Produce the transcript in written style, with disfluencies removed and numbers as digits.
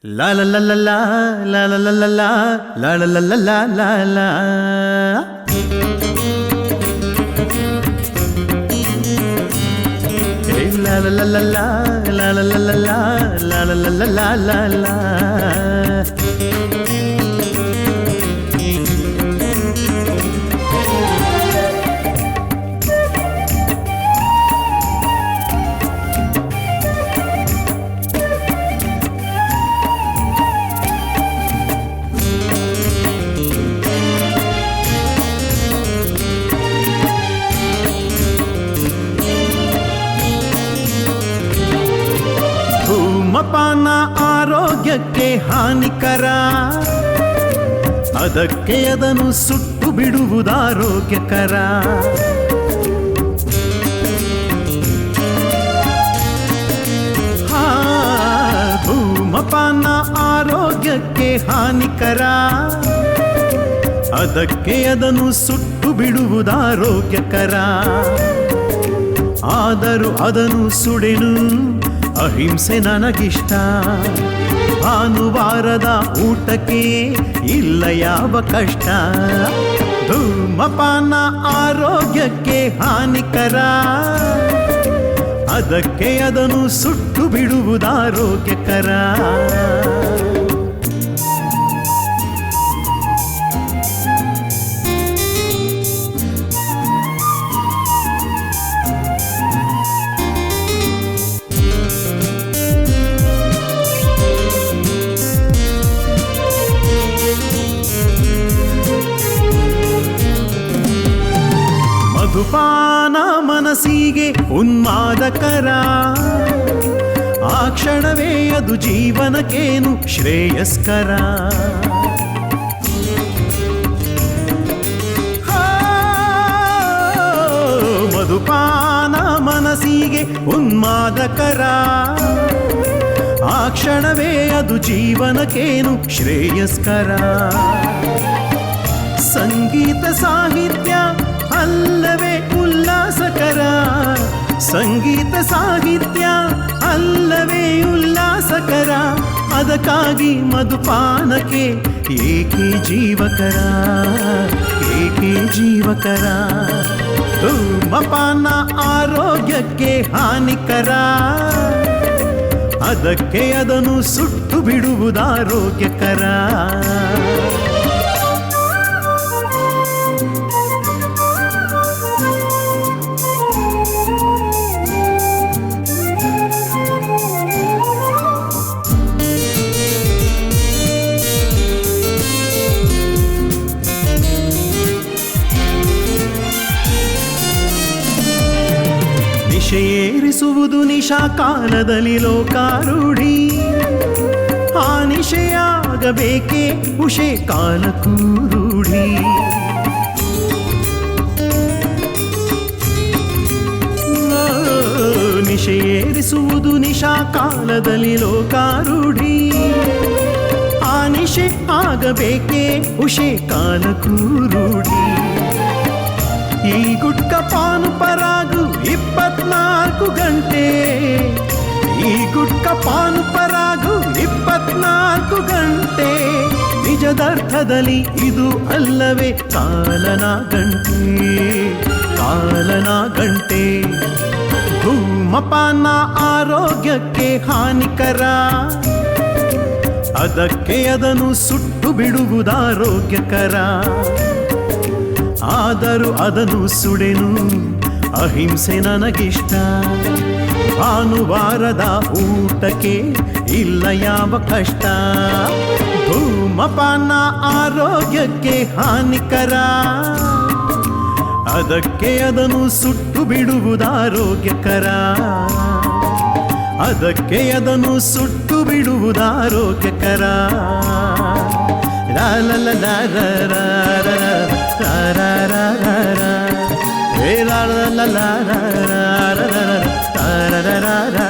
La la la la la la la la la la la la la la la la. Hey la la la la la la la la la la la la la la la. ಧೂಮಪಾನ ಆರೋಗ್ಯಕ್ಕೆ ಹಾನಿಕರ, ಅದಕ್ಕೆ ಅದನ್ನು ಸುಟ್ಟು ಬಿಡುವುದಾರೋಗ್ಯಕರ. ಧೂಮಪಾನ ಆರೋಗ್ಯಕ್ಕೆ ಹಾನಿಕರ, ಅದಕ್ಕೆ ಅದನ್ನು ಸುಟ್ಟು ಬಿಡುವುದಾರೋಗ್ಯಕರ. ಆದರೂ ಅದನ್ನು ಸುಡೆನು, ಅಹಿಂಸೆ ನನಗಿಷ್ಟ. ಭಾನುವಾರದ ಊಟಕ್ಕೆ ಇಲ್ಲ ಯಾವ ಕಷ್ಟ. ಧೂಮಪಾನ ಆರೋಗ್ಯಕ್ಕೆ ಹಾನಿಕರ, ಅದಕ್ಕೆ ಅದನ್ನು ಸುಟ್ಟು ಬಿಡುವುದಾರೋಗ್ಯಕರ. ಮಧುಪಾನ ಮನಸ್ಸಿಗೆ ಉನ್ಮಾದಕರ, ಆ ಕ್ಷಣವೇ ಅದು ಜೀವನಕ್ಕೇನು ಶ್ರೇಯಸ್ಕರ. ಮಧುಪಾನ ಮನಸ್ಸಿಗೆ ಉನ್ಮಾದಕರ, ಆ ಕ್ಷಣವೇ ಅದು ಜೀವನಕ್ಕೇನು ಶ್ರೇಯಸ್ಕರ. ಸಂಗೀತ ಸಾಹಿತ್ಯ ಅಲ್ಲವೇ ಉಲ್ಲಾಸಕರ, ಸಂಗೀತ ಸಾಹಿತ್ಯ ಅಲ್ಲವೇ ಉಲ್ಲಾಸಕರ. ಅದಕ್ಕಾಗಿ ಮಧುಪಾನಕ್ಕೆ ಏಕೆ ಜೀವಕರ, ಏಕೆ ಜೀವಕರ. ಧೂಮಪಾನ ಆರೋಗ್ಯಕ್ಕೆ ಹಾನಿಕರ, ಅದಕ್ಕೆ ಅದನ್ನು ಸುಟ್ಟು ಬಿಡುವುದಾರೋಗ್ಯಕರ. ನಿಶೆಯೇರಿಸುವುದು ನಿಶಾ ಕಾಲದಲ್ಲಿ ಲೋಕಾರೂಢಿ, ಆ ನಿಶೆಯಾಗಬೇಕೇ ಉಷೆ ಕಾಲಕ್ಕೂ ರೂಢಿ. ನಿಶೆಯೇರಿಸುವುದು ನಿಶಾ ಕಾಲದಲ್ಲಿ ಲೋಕಾರೂಢಿ, ಆ ನಿಶೆ ಆಗಬೇಕೇ ಉಷೆ ಕಾಲಕ್ಕೂ ರೂಢಿ. ಈ ಗುಟ್ಕ ಪಾನು ಪರಾಗು 24 ಗಂಟೆ, ಈ ಗುಟ್ಕ ಪಾನು ಪರಾಗು 24 ಗಂಟೆ. ನಿಜದರ್ಥದಲ್ಲಿ ಇದು ಅಲ್ಲವೇ ಕಾಲನ ಗಂಟೆ, ಕಾಲನ ಗಂಟೆ. ಧೂಮಪಾನ ಆರೋಗ್ಯಕ್ಕೆ ಹಾನಿಕರ, ಅದಕ್ಕೆ ಅದನ್ನು ಸುಟ್ಟು ಬಿಡುವುದಾರೋಗ್ಯಕರ. ಆದರೂ ಅದನ್ನು ಸುಡೆನು, ಅಹಿಂಸೆ ನನಗಿಷ್ಟ. ಭಾನುವಾರದ ಊಟಕ್ಕೆ ಇಲ್ಲ ಯಾವ ಕಷ್ಟ. ಧೂಮಪಾನ ಆರೋಗ್ಯಕ್ಕೆ ಹಾನಿಕರ, ಅದಕ್ಕೆ ಅದನ್ನು ಸುಟ್ಟು ಬಿಡುವುದಾರೋಗ್ಯಕರ. ಅದಕ್ಕೆ ಅದನ್ನು ಸುಟ್ಟು ಬಿಡುವುದಾರೋಗ್ಯಕರ. ಲ ಲ ಲ ಲ ರ ರ ರ ರ ರ ರ ರ ರ. ಹೇ ಲ ಲ ಲ ಲ ರ ರ ರ ರ ರ ರ ರ ರ ರ.